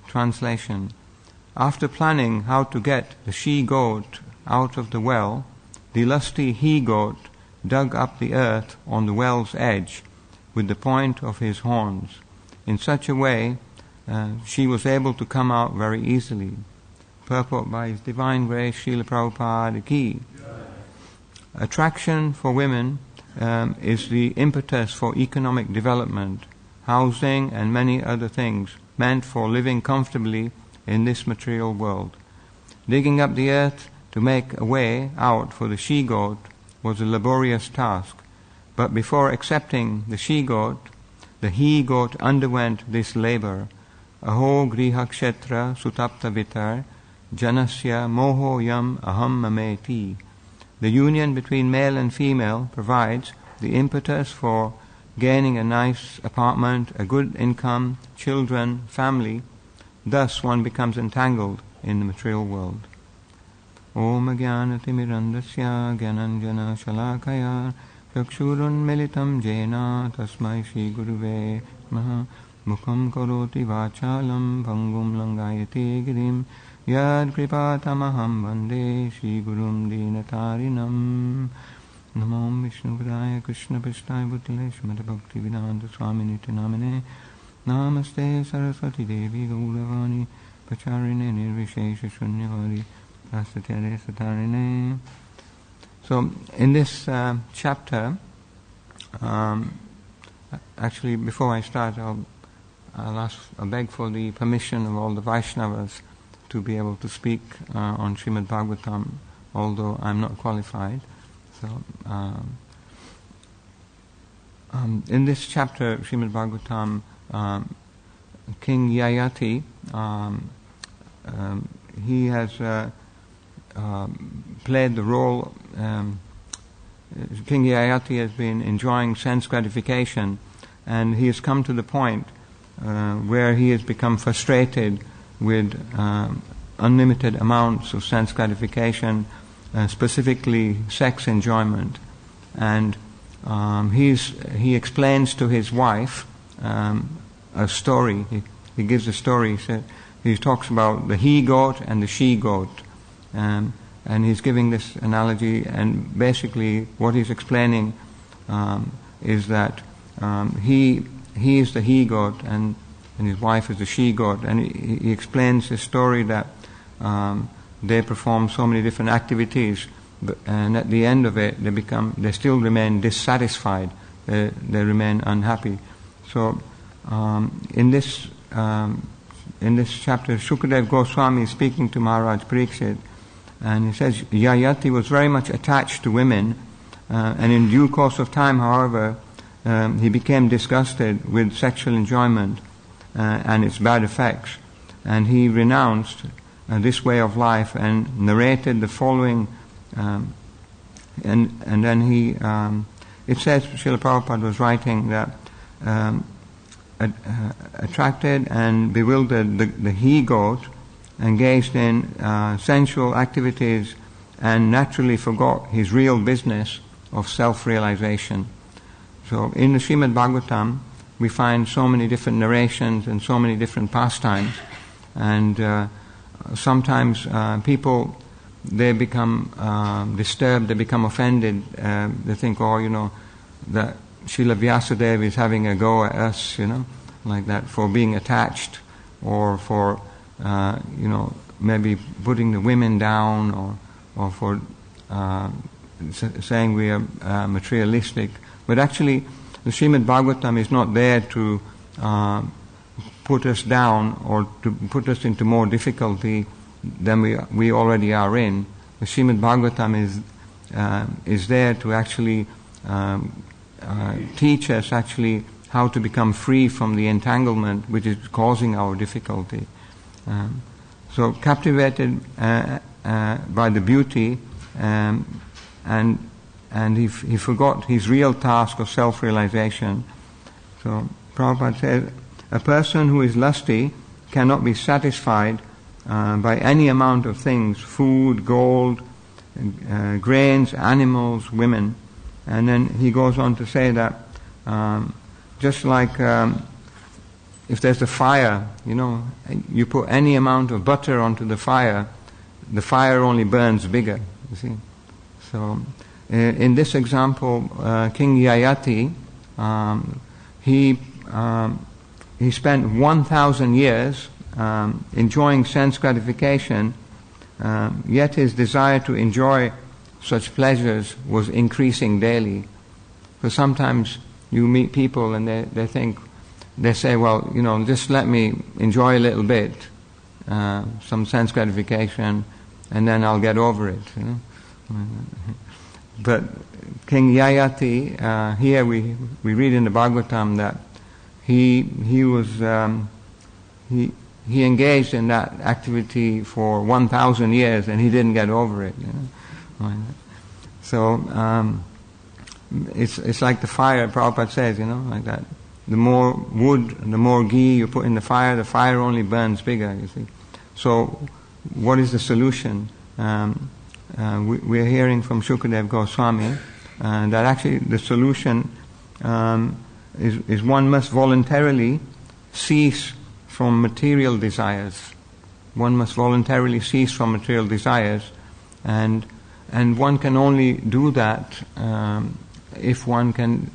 Translation. After planning how to get the she-goat out of the well, the lusty he-goat dug up the earth on the well's edge with the point of his horns. In such a way, she was able to come out very easily. Purport by His Divine Grace, Srila Prabhupada Ki. Attraction for women is the impetus for economic development, housing and many other things meant for living comfortably in this material world. Digging up the earth to make a way out for the she-goat was a laborious task, but before accepting the she-goat, the he-goat underwent this labor. Aho griha kshetra sutapta vitar janasya moho yam aham mameti. The union between male and female provides the impetus for gaining a nice apartment, a good income, children, family. Thus one becomes entangled in the material world. Om Jnanatimirandasya Gyananjana Shalakaya Chakshurun Militam Jena Tasmai Shri Guruve Namaha Mukham Karoti Vachalam Bhangum Langayate Girim Yad Kripatamaham Vande Shri Gurum Dinatarinam Namo Vishnu Padaya Krishna Prasthaya Bhutale Srimati Bhakti Vedanta Swami Nityanamane Namaste Saraswati Devi Gauravani Pacharine Nirvishesha Shunyavadi Asatyare Satarine. So in this chapter, actually before I start, I'll beg for the permission of all the Vaishnavas to be able to speak on Srimad Bhagavatam, although I'm not qualified. So in this chapter, Srimad Bhagavatam, King Yayati, he has played the role. King Yayati has been enjoying sense gratification, and he has come to the point where he has become frustrated with unlimited amounts of sense gratification, specifically sex enjoyment. And he explains to his wife a story. He gives a story. He talks about the he-goat and the she-goat. And he's giving this analogy, and basically what he's explaining is that he is the he-goat and his wife is the she-goat. And he explains this story that they perform so many different activities, and at the end of it they still remain dissatisfied, they remain unhappy. So in this chapter, Shukadev Goswami is speaking to Maharaj Pariksit, and he says Yayati was very much attached to women, and in due course of time, however, he became disgusted with sexual enjoyment and its bad effects, and he renounced this way of life and narrated the following, and then he, it says Srila Prabhupada was writing that attracted and bewildered the he-goat engaged in sensual activities and naturally forgot his real business of self-realization. So in the Srimad Bhagavatam we find so many different narrations and so many different pastimes, and sometimes people, they become disturbed, they become offended, they think, that Srila Vyasadeva is having a go at us, like that, for being attached, or for maybe putting the women down, or for saying we are materialistic. But actually, the Srimad Bhagavatam is not there to put us down or to put us into more difficulty than we already are in. The Srimad Bhagavatam is there to actually teach us actually how to become free from the entanglement which is causing our difficulty. So captivated by the beauty, and he forgot his real task of self-realization. So Prabhupada says, a person who is lusty cannot be satisfied by any amount of things: food, gold, grains, animals, women. And then he goes on to say that just like if there's a fire, you put any amount of butter onto the fire only burns bigger, you see. So in this example, King Yayati, he spent 1,000 years enjoying sense gratification, yet his desire to enjoy such pleasures was increasing daily. Because sometimes you meet people and they say, well, just let me enjoy a little bit, some sense gratification, and then I'll get over it. But King Yayati, here we read in the Bhagavatam that he engaged in that activity for 1,000 years and he didn't get over it. So it's like the fire. Prabhupada says, like that. The more wood, the more ghee you put in the fire only burns bigger. You see. So what is the solution? We're hearing from Shukadev Goswami that actually the solution is one must voluntarily cease from material desires. One must voluntarily cease from material desires, and one can only do that if one can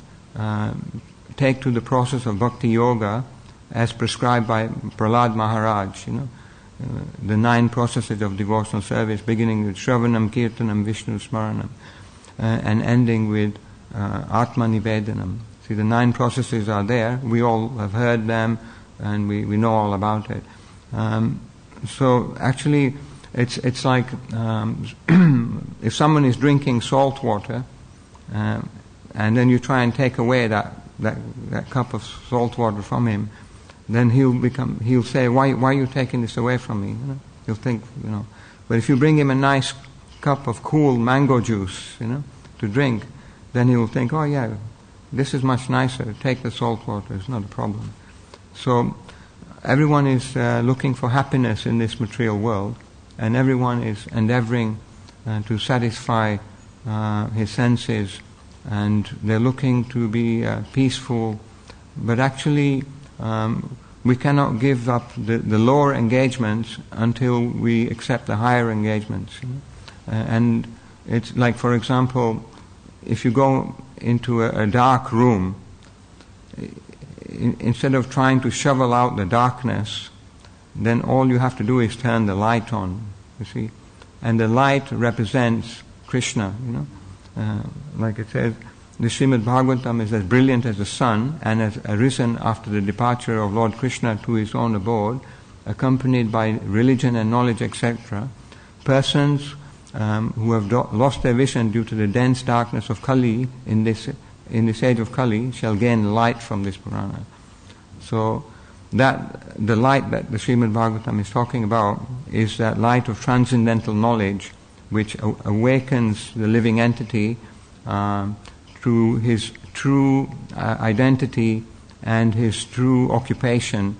take to the process of bhakti yoga as prescribed by Prahlad Maharaj. The 9 processes of devotional service, beginning with Shravanam, Kirtanam, Vishnu Smaranam, and ending with Atma Nivedanam. See, the 9 processes are there. We all have heard them, and we know all about it. So actually, it's like if someone is drinking salt water, and then you try and take away that cup of salt water from him, then he'll say, why are you taking this away from me? He'll think, But if you bring him a nice cup of cool mango juice, to drink, then he will think, oh yeah, this is much nicer. Take the salt water, it's not a problem. So everyone is looking for happiness in this material world, and everyone is endeavoring to satisfy his senses, and they're looking to be peaceful, but actually we cannot give up the lower engagements until we accept the higher engagements. And it's like, for example, if you go into a dark room, instead of trying to shovel out the darkness, then all you have to do is turn the light on, you see. And the light represents Krishna, like it says, the Srimad Bhagavatam is as brilliant as the sun and has arisen after the departure of Lord Krishna to his own abode, accompanied by religion and knowledge, etc. Persons who have lost their vision due to the dense darkness of Kali in this age of Kali shall gain light from this Purana. So that the light that the Srimad Bhagavatam is talking about is that light of transcendental knowledge which awakens the living entity to his true identity and his true occupation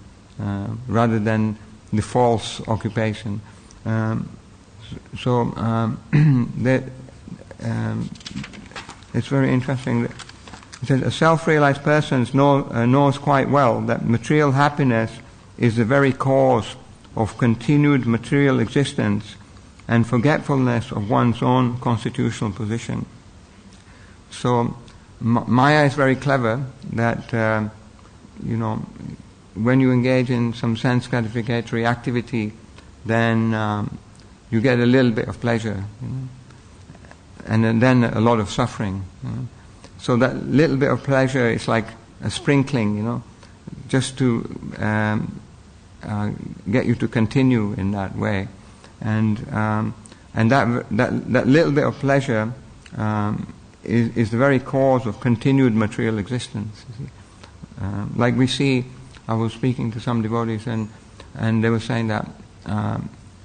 rather than the false occupation. So it's very interesting. It says, a self-realized person knows quite well that material happiness is the very cause of continued material existence and forgetfulness of one's own constitutional position. So Maya is very clever that, when you engage in some sense gratificatory activity, then you get a little bit of pleasure, and then a lot of suffering. So that little bit of pleasure is like a sprinkling, just to get you to continue in that way. And that little bit of pleasure is the very cause of continued material existence. You see. Like we see, I was speaking to some devotees and they were saying that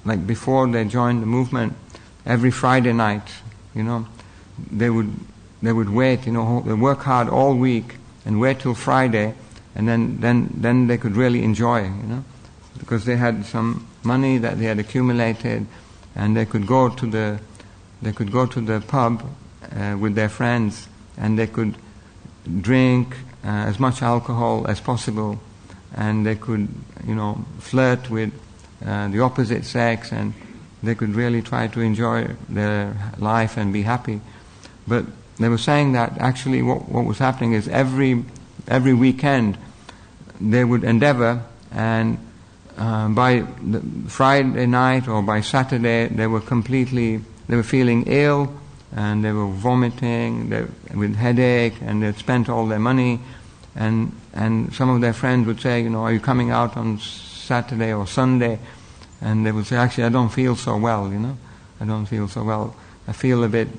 like before they joined the movement, every Friday night, they would wait, they work hard all week and wait till Friday, and then they could really enjoy, because they had some money that they had accumulated, and they could go to the pub with their friends, and they could drink as much alcohol as possible, and they could, flirt with the opposite sex, and they could really try to enjoy their life and be happy. But they were saying that actually what was happening is every weekend they would endeavor, and by the Friday night or by Saturday they were feeling ill, and they were vomiting with headache, and they'd spent all their money, and some of their friends would say, are you coming out on Saturday or Sunday? And they would say, actually I don't feel so well, I don't feel so well. I feel a bit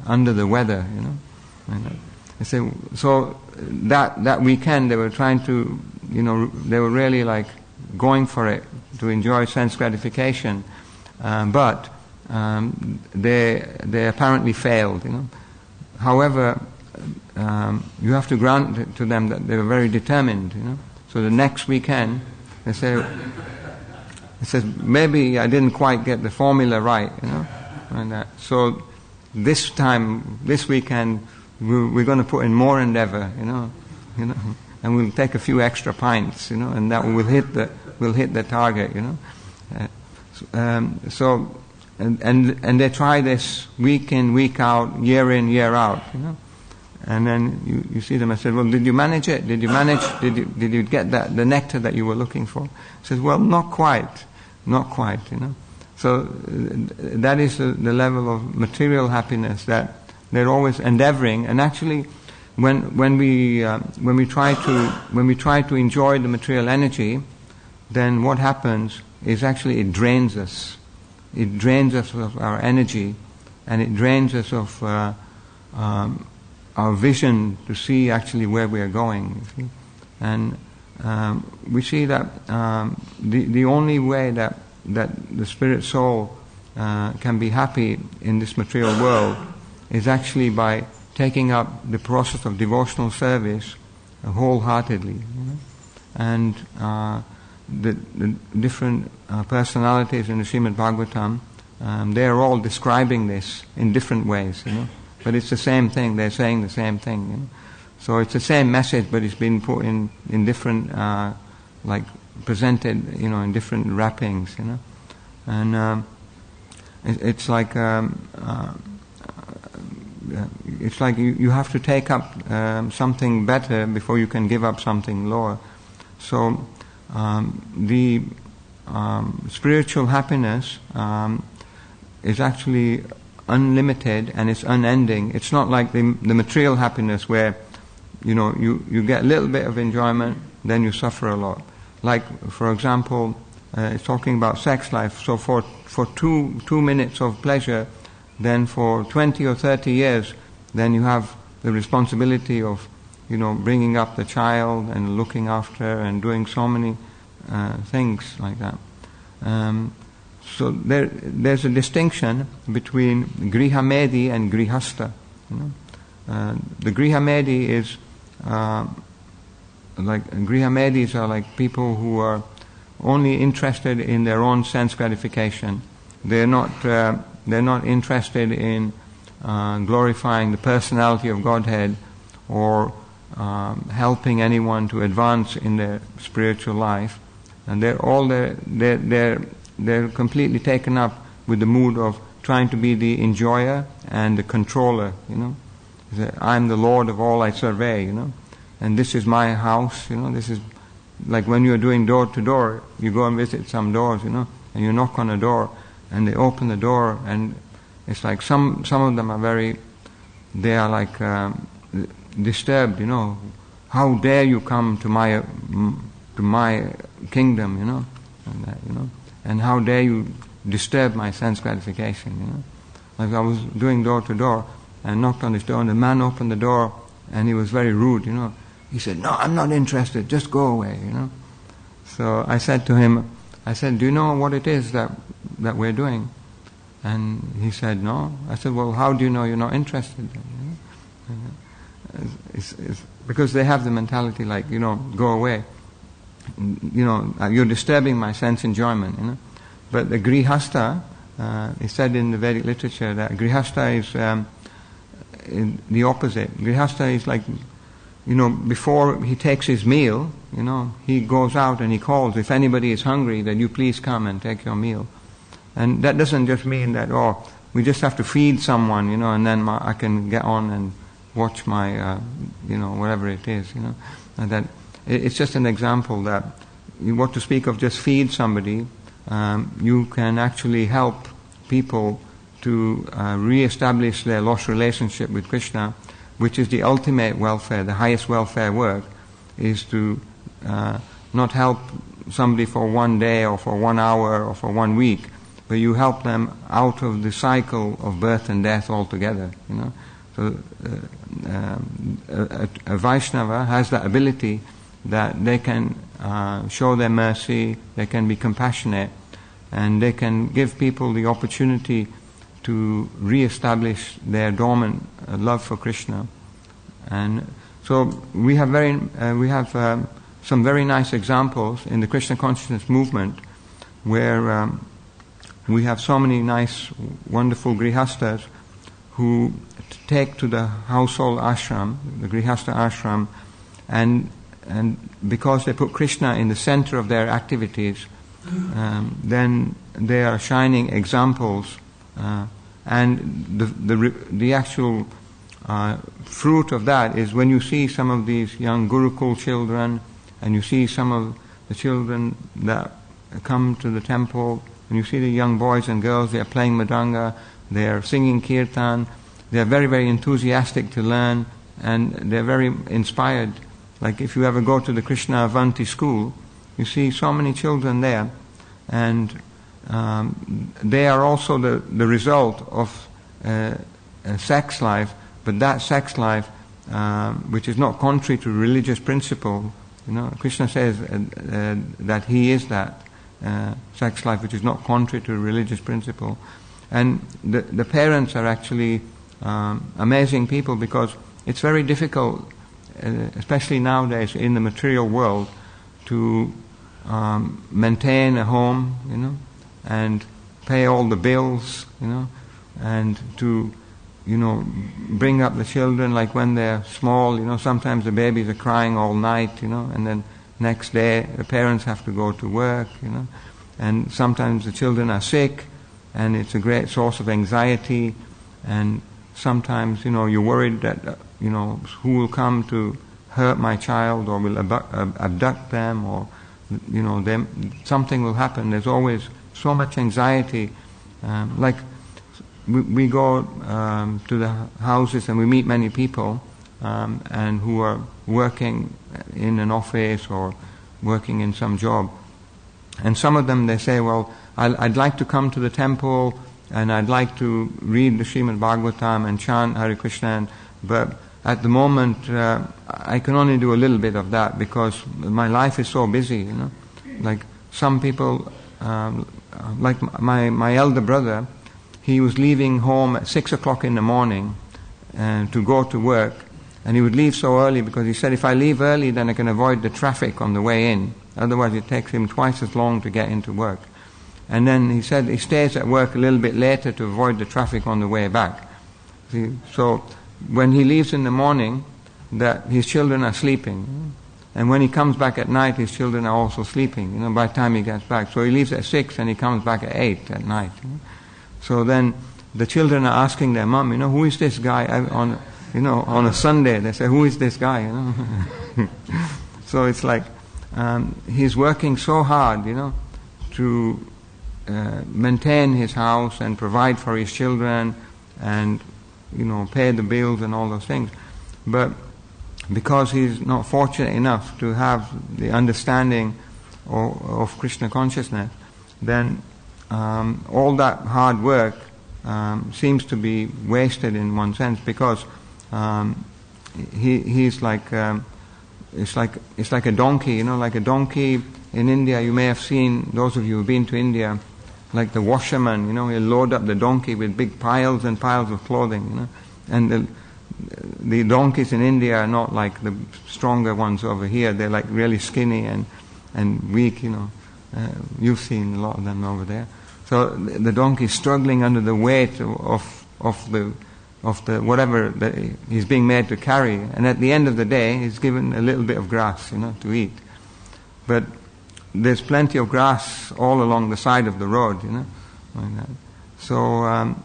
under the weather, And they say, so that weekend they were trying to, they were really like going for it to enjoy sense gratification, but they apparently failed, However, you have to grant it to them that they were very determined, So the next weekend, they say, it says, maybe I didn't quite get the formula right, And so this weekend, we're going to put in more endeavor, and we'll take a few extra pints, and that we'll hit the target, So they try this week in, week out, year in, year out, And then you see them. I said, well, did you manage it? Did you get the nectar that you were looking for? He says, well, not quite, So that is the level of material happiness that they're always endeavoring. And actually, when we try to enjoy the material energy, then what happens is actually it drains us. It drains us of our energy, and it drains us of our vision to see actually where we are going. And we see that the only way that the spirit soul can be happy in this material world is actually by taking up the process of devotional service wholeheartedly. And the different personalities in the Srimad Bhagavatam, they are all describing this in different ways, But it's the same thing. They're saying the same thing. So it's the same message, but it's been put in different, presented, in different wrappings, And it's like you have to take up something better before you can give up something lower. So the spiritual happiness is actually unlimited, and it's unending. It's not like the material happiness where you get a little bit of enjoyment, then you suffer a lot. Like, for example, it's talking about sex life. So for 2 minutes of pleasure, then for 20 or 30 years, then you have the responsibility of bringing up the child and looking after and doing so many things like that. So there's a distinction between grihamedi and grihasta. The grihamedi is grihamedis are like people who are only interested in their own sense gratification. They're not interested in glorifying the personality of Godhead or helping anyone to advance in their spiritual life, and they're completely taken up with the mood of trying to be the enjoyer and the controller. I'm the Lord of all I survey. And this is my house. This is like when you're doing door to door. You go and visit some doors, and you knock on a door, and they open the door, and it's like some of them they are like disturbed. How dare you come to my kingdom? And that, and how dare you disturb my sense gratification? Like I was doing door to door and knocked on this door, and the man opened the door, and he was very rude. He said, "No, I'm not interested. Just go away." So I said to him, "Do you know what it is that we're doing?" And he said, "No." I said, "Well, how do you know you're not interested?" It's because they have the mentality like, go away. You're disturbing my sense enjoyment. But the grihasta, it said in the Vedic literature that grihasta is the opposite. Grihasta is like before he takes his meal, he goes out and he calls, if anybody is hungry, then you please come and take your meal. And that doesn't just mean that, we just have to feed someone, and then I can get on and watch my, whatever it is, And that it's just an example that you want to speak of just feed somebody. You can actually help people to re-establish their lost relationship with Krishna, which is the ultimate welfare, the highest welfare work, is to not help somebody for one day or for 1 hour or for 1 week, but you help them out of the cycle of birth and death altogether. So a Vaishnava has that ability that they can show their mercy, they can be compassionate, and they can give people the opportunity to re-establish their dormant love for Krishna. And so we have some very nice examples in the Krishna consciousness movement where we have so many nice, wonderful grihastas who take to the household ashram, the grihastha ashram, and because they put Krishna in the center of their activities, then they are shining examples, and the actual fruit of that is when you see some of these young Gurukul children, and you see some of the children that come to the temple, and you see the young boys and girls, they are playing mridanga, they are singing kirtan, they are very, very enthusiastic to learn, and they are very inspired. Like if you ever go to the Krishna Avanti school, you see so many children there, and they are also the result of a sex life, but that sex life which is not contrary to religious principle. Krishna says that he is that sex life which is not contrary to religious principle. And the parents are actually amazing people, because it's very difficult, especially nowadays in the material world, to maintain a home, and pay all the bills, and to, bring up the children, like when they're small, sometimes the babies are crying all night, and then next day the parents have to go to work, and sometimes the children are sick, and it's a great source of anxiety, and sometimes, you're worried that, who will come to hurt my child, or will abduct them, or, something will happen. There's always so much anxiety. Like we go to the houses and we meet many people, and who are working in an office or working in some job. And some of them, they say, well, I'd like to come to the temple, and I'd like to read the Srimad Bhagavatam and chant Hare Krishna, but at the moment I can only do a little bit of that because my life is so busy, Like some people, like my elder brother, he was leaving home at 6 o'clock in the morning to go to work, and he would leave so early because he said, if I leave early then I can avoid the traffic on the way in, otherwise it takes him twice as long to get into work. And then he said he stays at work a little bit later to avoid the traffic on the way back. See? So when he leaves in the morning, that his children are sleeping, and when he comes back at night, his children are also sleeping, by the time he gets back. So he leaves at 6 and he comes back at 8 at night. So then the children are asking their mom, who is this guy on a Sunday? They say, who is this guy? So it's like he's working so hard, to maintain his house and provide for his children and pay the bills and all those things, but because he's not fortunate enough to have the understanding of Krishna consciousness, then all that hard work seems to be wasted in one sense, because he's like it's like a donkey, like a donkey in India. You may have seen, those of you who've been to India, like the washerman, he'll load up the donkey with big piles and piles of clothing, and the donkeys in India are not like the stronger ones over here. They're like really skinny and weak, you've seen a lot of them over there. So the donkey is struggling under the weight of of the whatever that he's being made to carry, and at the end of the day he's given a little bit of grass, to eat. But there's plenty of grass all along the side of the road, like that. So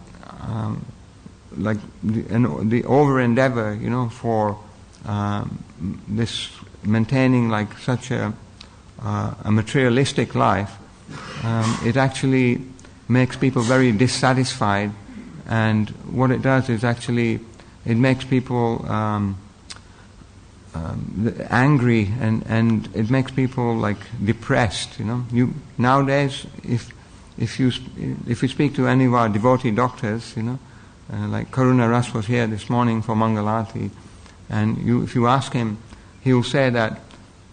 like the over endeavor, for this maintaining like such a materialistic life, it actually makes people very dissatisfied, and what it does is actually it makes people angry, and it makes people like depressed. Nowadays, if you speak to any of our devotee doctors, like Karuna Ras was here this morning for Mangalarti, and if you ask him, he will say that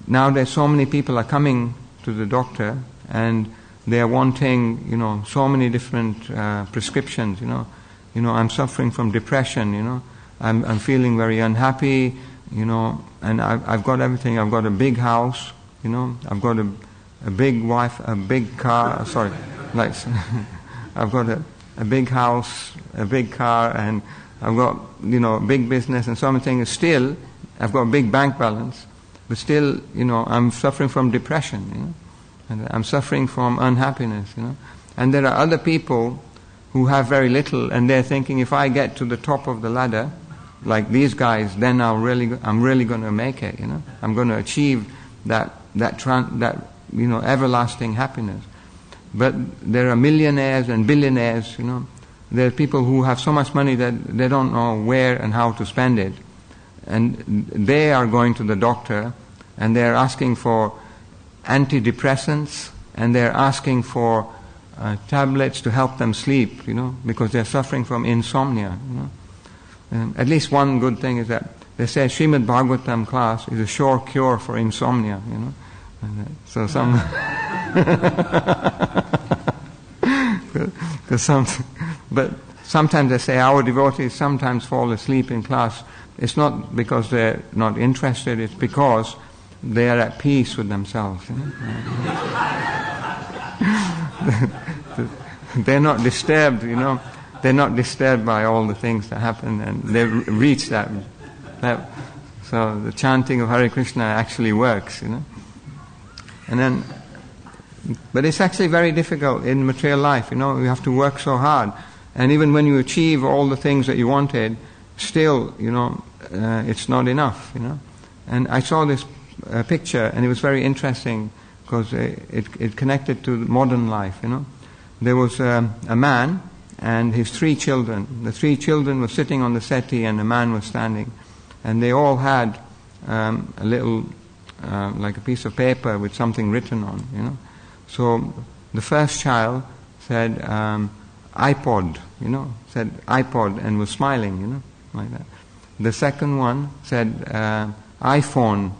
nowadays so many people are coming to the doctor and they are wanting, so many different prescriptions. I'm suffering from depression. I'm feeling very unhappy. And I've got everything. I've got a big house. I've got a big wife, a big car. Sorry, like I've got a big house, a big car, and I've got a big business and so many things. Still, I've got a big bank balance, but still, I'm suffering from depression. And I'm suffering from unhappiness. And there are other people who have very little, and they're thinking, if I get to the top of the ladder, like these guys, then I'm really going to make it. I'm going to achieve that everlasting happiness. But there are millionaires and billionaires. There are people who have so much money that they don't know where and how to spend it, and they are going to the doctor, and they're asking for antidepressants, and they're asking for tablets to help them sleep, because they're suffering from insomnia. At least one good thing is that they say Srimad Bhagavatam class is a sure cure for insomnia. So some, but sometimes they say our devotees sometimes fall asleep in class. It's not because they're not interested; it's because they are at peace with themselves. They're not disturbed, They're not disturbed by all the things that happen, and they've reached that. So the chanting of Hare Krishna actually works, And then, but it's actually very difficult in material life, You have to work so hard, and even when you achieve all the things that you wanted, still, it's not enough, And I saw this picture, and it was very interesting because it connected to modern life. There was a man and his 3 children. The 3 children were sitting on the settee, and the man was standing, and they all had a little like a piece of paper with something written on. So the first child said iPod, said iPod, and was smiling, like that. The second one said iPhone.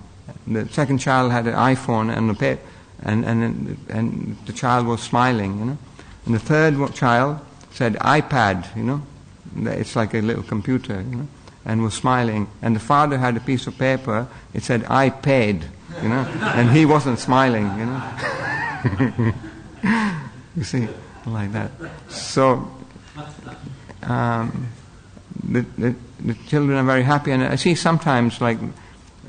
The second child had an iPhone and a paper, and the child was smiling, And the third child said iPad, It's like a little computer, and was smiling. And the father had a piece of paper. It said iPad, and he wasn't smiling, You see, like that. So the children are very happy, and I see sometimes like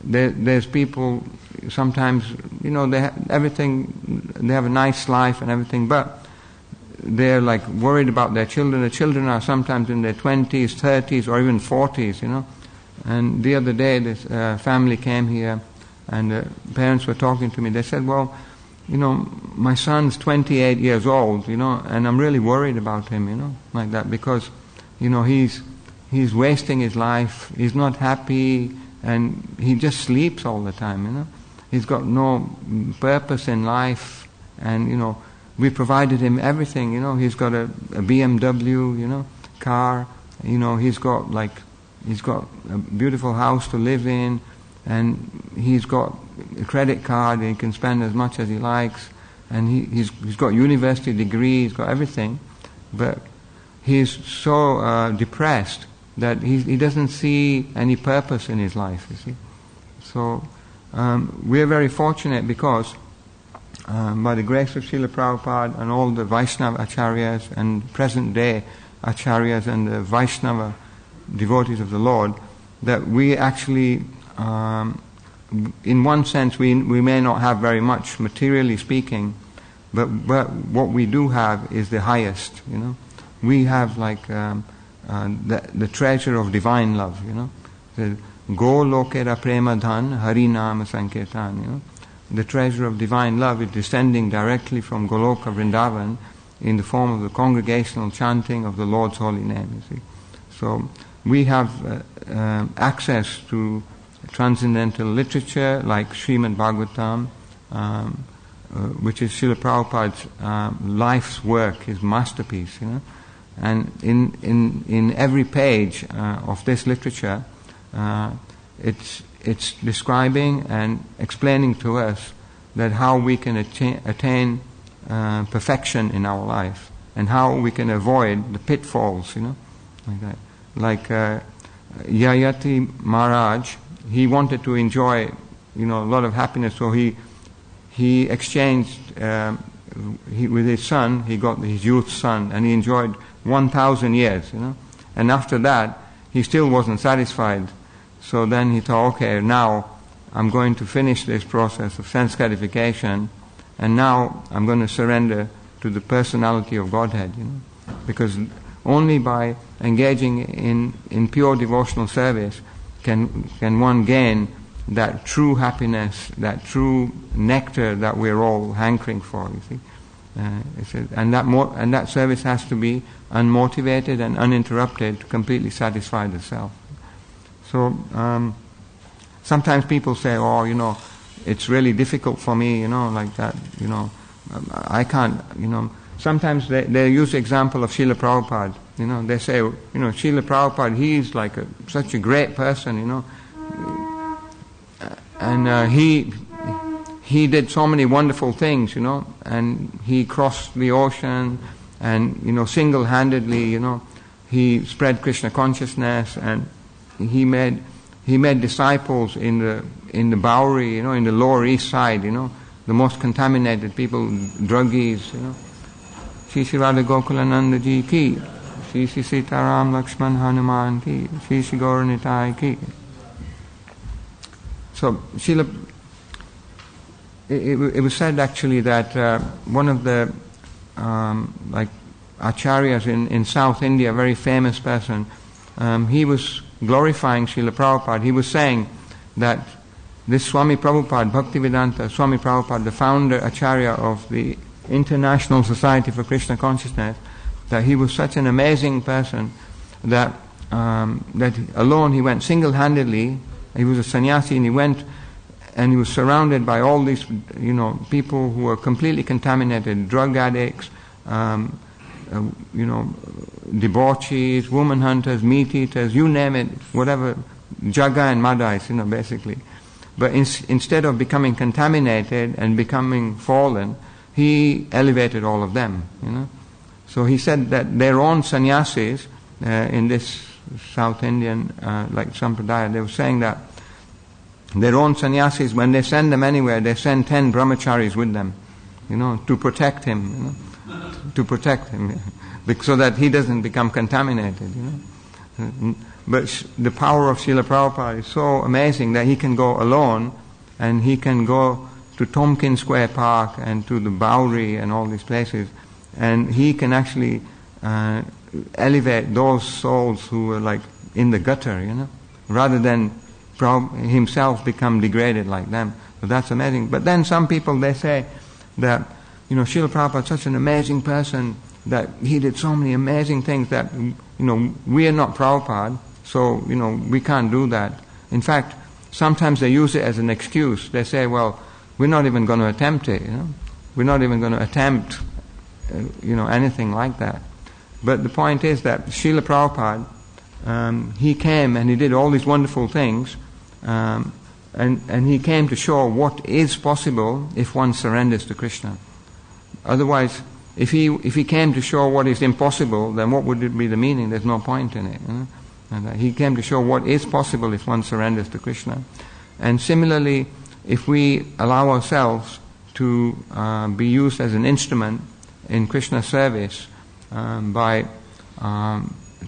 there's people. Sometimes they have everything. They have a nice life and everything, but they're like worried about their children. The children are sometimes in their 20s, 30s, or even 40s. And the other day, this family came here, and the parents were talking to me. They said, "Well, my son's 28 years old, and I'm really worried about him, like that, because, he's wasting his life. He's not happy, and he just sleeps all the time, He's got no purpose in life, and, we provided him everything, He's got a BMW, car, he's got a beautiful house to live in, and he's got a credit card, and he can spend as much as he likes, and he's got university degree, he's got everything, but he's so depressed that he doesn't see any purpose in his life, you see. So we're very fortunate because by the grace of Srila Prabhupada and all the Vaishnava Acharyas and present day Acharyas and the Vaishnava devotees of the Lord, that we actually, in one sense, we may not have very much, materially speaking, but what we do have is the highest, you know. We have like the treasure of divine love, you know. The Go Lokera Prema Dhan Hari Nama Sankirtan, you know. The treasure of divine love is descending directly from Goloka Vrindavan in the form of the congregational chanting of the Lord's holy name, you see. So we have access to transcendental literature like Srimad Bhagavatam, which is Srila Prabhupada's life's work, his masterpiece, you know. And in every page of this literature, it's describing and explaining to us that how we can attain perfection in our life, and how we can avoid the pitfalls, you know, like that. Like Yayati Maharaj, he wanted to enjoy, you know, a lot of happiness, so he exchanged with his son. He got his youth son, and he enjoyed 1,000 years, you know. And after that, he still wasn't satisfied. So then he thought, okay, now I'm going to finish this process of sense gratification, and now I'm going to surrender to the personality of Godhead, you know. Because only by engaging in pure devotional service can one gain that true happiness, that true nectar that we're all hankering for, you see. And that service has to be unmotivated and uninterrupted to completely satisfy the self. So sometimes people say, oh, you know, it's really difficult for me, you know, like that, you know, I can't, you know. Sometimes they use the example of Srila Prabhupada, you know. They say, you know, Srila Prabhupada, he's like such a great person, you know, and he did so many wonderful things, you know, and he crossed the ocean, and, you know, single-handedly, you know, he spread Krishna consciousness, and he made disciples in the Bowery, you know, in the Lower East Side, you know, the most contaminated people, druggies, you know. Shri Shri Radha Gokulananda Ji ki, Shri Shri Sitaram Lakshman Hanuman ki, Shri Shri Gauranitai ki. So it was said actually that one of the like acharyas in South India, a very famous person, he was glorifying Srila Prabhupada. He was saying that this Swami Prabhupada, Bhaktivedanta Swami Prabhupada, the founder acharya of the International Society for Krishna Consciousness, that he was such an amazing person that alone he went single-handedly. He was a sannyasi, and he went and he was surrounded by all these, you know, people who were completely contaminated, drug addicts, you know, debauchees, woman hunters, meat eaters, you name it, whatever, jaga and madais, you know, basically. But instead of becoming contaminated and becoming fallen, he elevated all of them, you know. So he said that their own sannyasis in this South Indian, like Sampradaya, they were saying that their own sannyasis, when they send them anywhere, they send 10 brahmacharis with them, you know, to protect him, you know, to protect him, so that he doesn't become contaminated, you know. But the power of Srila Prabhupada is so amazing that he can go alone, and he can go to Tompkins Square Park and to the Bowery and all these places, and he can actually elevate those souls who were like in the gutter, you know, rather than himself become degraded like them. So that's amazing. But then some people, they say that, you know, Srila Prabhupada is such an amazing person that he did so many amazing things that, you know, we are not Prabhupada, so, you know, we can't do that. In fact, sometimes they use it as an excuse. They say, well, we're not even going to attempt it, you know. We're not even going to attempt, you know, anything like that. But the point is that Srila Prabhupada, he came and he did all these wonderful things, and he came to show what is possible if one surrenders to Krishna. Otherwise, if he came to show what is impossible, then what would be the meaning? There's no point in it, you know? And he came to show what is possible if one surrenders to Krishna. And similarly, if we allow ourselves to be used as an instrument in Krishna's service by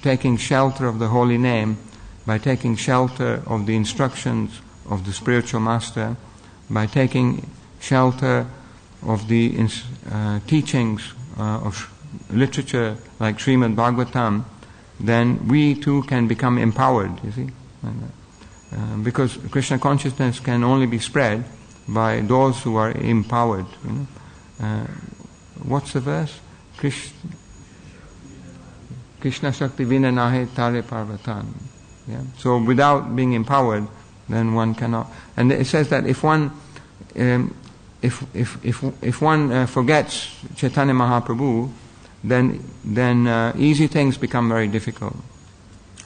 taking shelter of the holy name, by taking shelter of the instructions of the spiritual master, by taking shelter of the teachings of literature like Srimad Bhagavatam, then we too can become empowered, you see. Because Krishna consciousness can only be spread by those who are empowered. You know? What's the verse? Krishna Shakti Vina Nahe Tare Parvatan. Yeah? So without being empowered, then one cannot. And it says that if one if one forgets Chaitanya Mahaprabhu, then easy things become very difficult.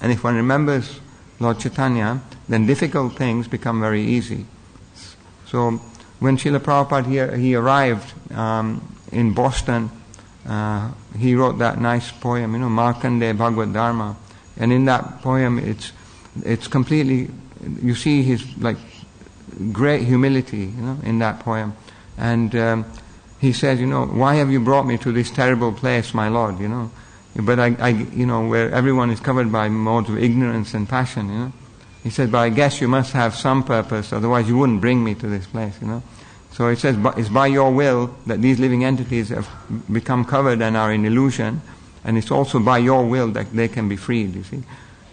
And if one remembers Lord Chaitanya, then difficult things become very easy. So when Srila Prabhupada he arrived in Boston, he wrote that nice poem, you know, Markandeya Bhagavad Dharma. And in that poem, it's completely, you see his like great humility, you know, in that poem. And he says, you know, why have you brought me to this terrible place, my Lord, you know? But I you know, where everyone is covered by modes of ignorance and passion, you know. He said, but I guess you must have some purpose, otherwise you wouldn't bring me to this place, you know. So it says, it's by your will that these living entities have become covered and are in illusion, and it's also by your will that they can be freed, you see.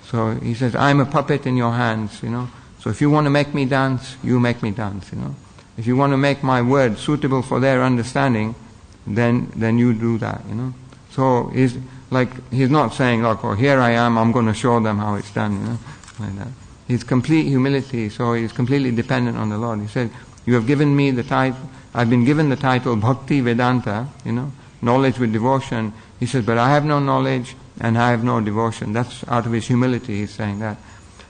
So he says, I'm a puppet in your hands, you know. So if you want to make me dance, you make me dance, you know. If you want to make my words suitable for their understanding, then you do that, you know. So he's not saying, like, oh, here I am, I'm going to show them how it's done, you know, like that. He's complete humility, so he's completely dependent on the Lord. He said, you have given me the title, I've been given the title Bhakti Vedanta, you know, knowledge with devotion. He says, but I have no knowledge and I have no devotion. That's out of his humility, he's saying that.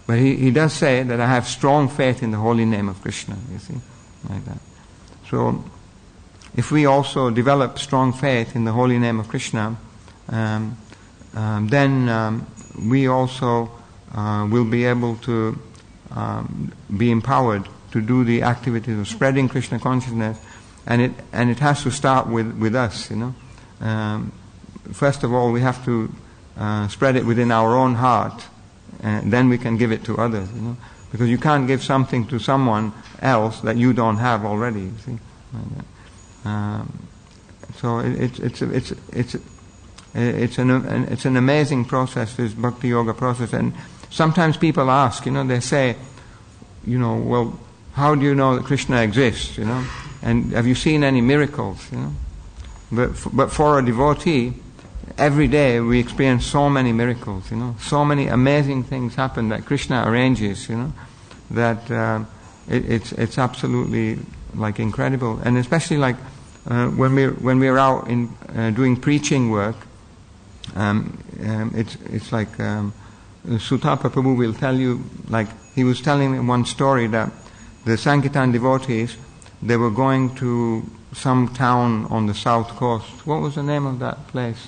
But he does say that I have strong faith in the holy name of Krishna, you see, like that. So, if we also develop strong faith in the holy name of Krishna, then we also will be able to be empowered to do the activities of spreading Krishna consciousness, and it has to start with us, you know. First of all, we have to spread it within our own heart, and then we can give it to others, you know. Because you can't give something to someone else that you don't have already, you see. So it's an amazing process, this bhakti yoga process. And sometimes people ask, you know, they say, you know, well, how do you know that Krishna exists, you know? And have you seen any miracles, you know? But for a devotee, every day we experience so many miracles, you know. So many amazing things happen that Krishna arranges, you know, that it's absolutely like incredible. And especially like when we're out in doing preaching work, it's like Sutapa Prabhu will tell you, like he was telling me one story that the Sankirtan devotees, they were going to some town on the south coast. What was the name of that place?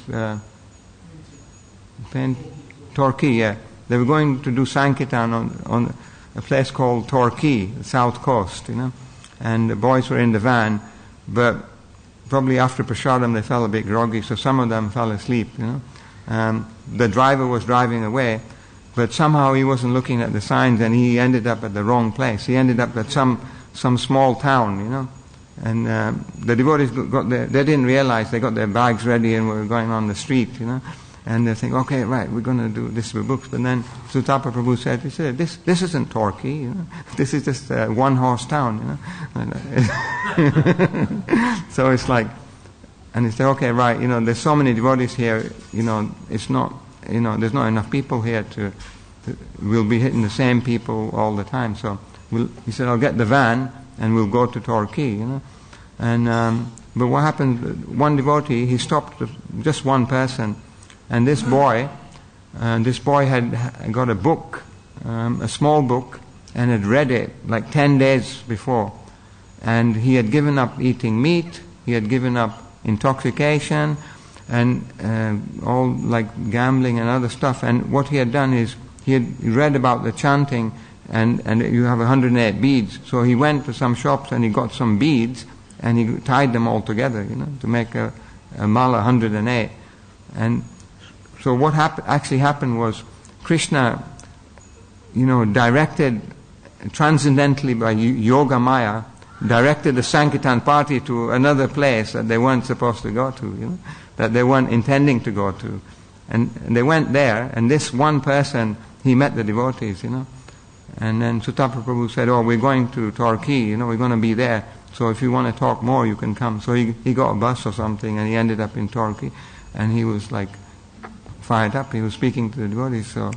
Torquay, yeah. They were going to do Sankirtan on a place called Torquay, the south coast, you know. And the boys were in the van, but probably after Prasadam they felt a bit groggy, so some of them fell asleep, you know. The driver was driving away, but somehow he wasn't looking at the signs and he ended up at the wrong place. He ended up at some small town, you know. And the devotees got there, they didn't realize, they got their bags ready and were going on the street, you know. And they think, okay, right, we're going to do this with books. But then Sutapa Prabhu said, this isn't Torquay, you know. This is just a one-horse town, you know. So it's like, and they say, okay, right, you know, there's so many devotees here, you know, it's not, you know, there's not enough people here we'll be hitting the same people all the time. So he said, I'll get the van and we'll go to Torquay, you know. And but what happened, one devotee, he stopped just one person, and this boy had got a book, a small book, and had read it like 10 days before. And he had given up eating meat, he had given up intoxication, and all like gambling and other stuff. And what he had done is, he had read about the chanting, and you have 108 beads. So he went to some shops and he got some beads, and he tied them all together, you know, to make a mala 108. And So what actually happened was Krishna, directed transcendently by Yoga Maya, directed the Sankirtan party to another place that they weren't supposed to go to, that they weren't intending to go to. And they went there, and this one person, he met the devotees, And then Sutapa Prabhu said, we're going to Torquay, we're going to be there. So if you want to talk more, you can come. So he got a bus or something, and he ended up in Torquay. And he was like fired up. He was speaking to the devotees. So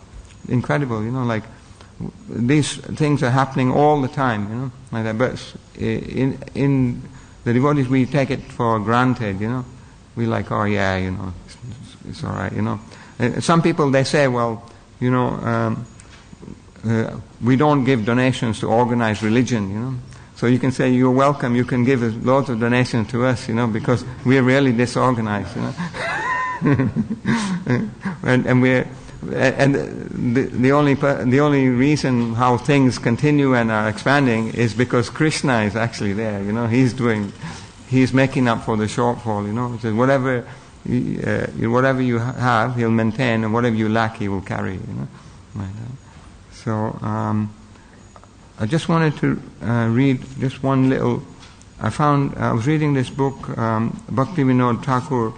incredible, these things are happening all the time, like that. But in the devotees, we take it for granted, We like, it's all right, Some people, they say, well, we don't give donations to organized religion, So you can say, you're welcome, you can give loads of donations to us, because we're really disorganized, and the only reason how things continue and are expanding is because Krishna is actually there, he's making up for the shortfall, So whatever you have, he'll maintain, and whatever you lack, he will carry, Like that. So I just wanted to read just one little. I was reading this book, Bhakti Vinod Thakur,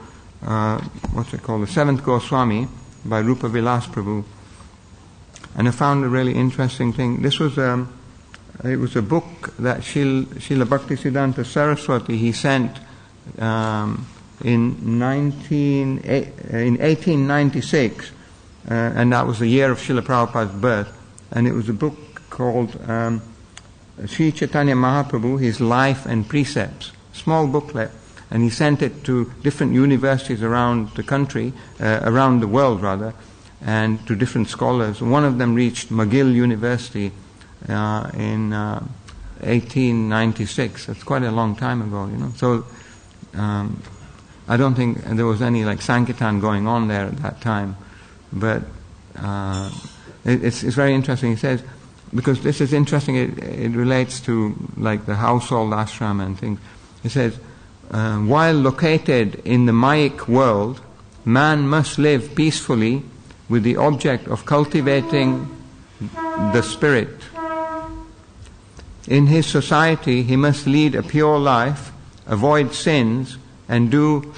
what's it called, the Seventh Goswami, by Rupa Vilas Prabhu, and I found a really interesting thing. This was it was a book that Srila Bhaktisiddhanta Saraswati he sent in 1896, and that was the year of Srila Prabhupada's birth, and it was a book called Sri Chaitanya Mahaprabhu, His Life and Precepts, small booklet, and he sent it to different universities around the country, around the world rather, and to different scholars. One of them reached McGill University in 1896. That's quite a long time ago, So I don't think there was any Sankirtan going on there at that time, but it's very interesting. He says, because this is interesting, it relates to the household ashram and things. He says, while located in the Mayic world, man must live peacefully with the object of cultivating the spirit. In his society, he must lead a pure life, avoid sins, and do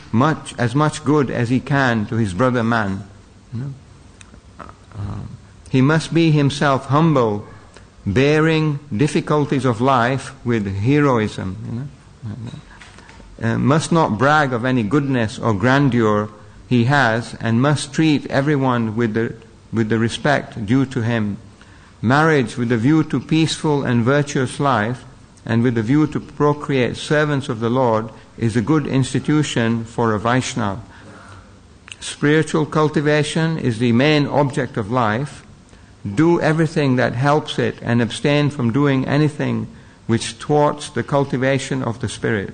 as much good as he can to his brother man. He must be himself humble, bearing difficulties of life with heroism. Must not brag of any goodness or grandeur he has, and must treat everyone with the respect due to him. Marriage with a view to peaceful and virtuous life, and with a view to procreate servants of the Lord, is a good institution for a Vaishnava. Spiritual cultivation is the main object of life. Do everything that helps it, and abstain from doing anything which thwarts the cultivation of the spirit.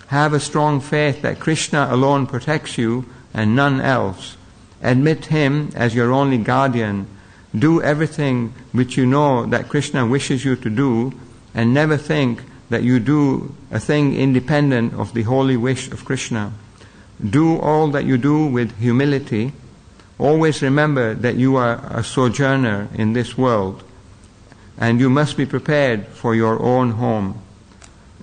Have a strong faith that Krishna alone protects you and none else. Admit him as your only guardian. Do everything which you know that Krishna wishes you to do, and never think that you do a thing independent of the holy wish of Krishna. Do all that you do with humility. Always remember that you are a sojourner in this world, and you must be prepared for your own home.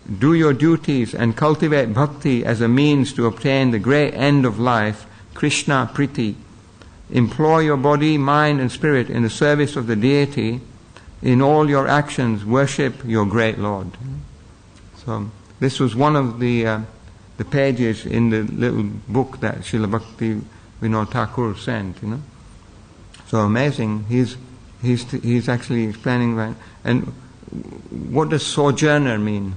Do your duties and cultivate bhakti as a means to obtain the great end of life, Krishna Priti. Employ your body, mind and spirit in the service of the deity. In all your actions, worship your great Lord. So this was one of the pages in the little book that Srila Bhakti Vinod Thakur sent. So amazing. He's actually explaining that. And what does sojourner mean?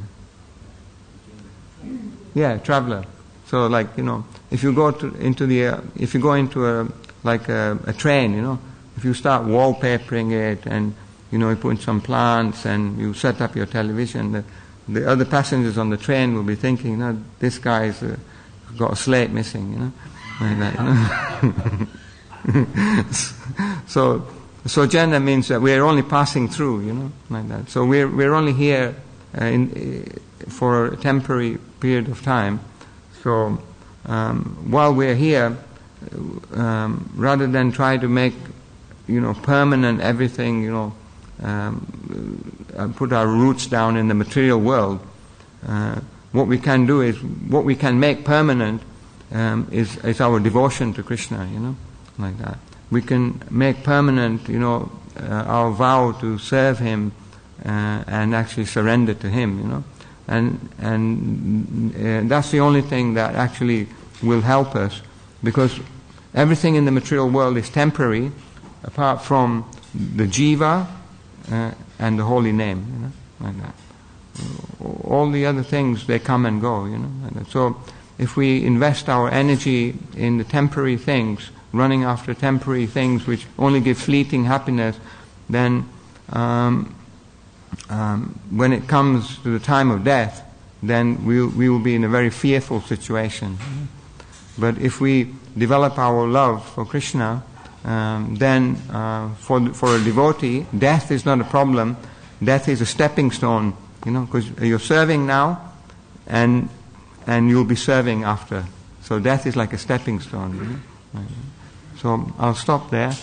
Yeah, traveler. So if you go into a train, if you start wallpapering it and you put in some plants and you set up your television, the other passengers on the train will be thinking, this guy's got a slate missing, like that. So sojourner means that we're only passing through, like that. So we're only here for a temporary period of time. So while we're here, rather than try to make, permanent everything, put our roots down in the material world, what we can do is, what we can make permanent is our devotion to Krishna, like that. We can make permanent, our vow to serve Him and actually surrender to Him, and that's the only thing that actually will help us, because everything in the material world is temporary, apart from the jiva and the holy name, like that. All the other things, they come and go, like that. So if we invest our energy in the temporary things, running after temporary things which only give fleeting happiness, then when it comes to the time of death, then we will be in a very fearful situation. But if we develop our love for Krishna, then for a devotee, death is not a problem. Death is a stepping stone, because you're serving now, and you'll be serving after. So death is like a stepping stone. So I'll stop there.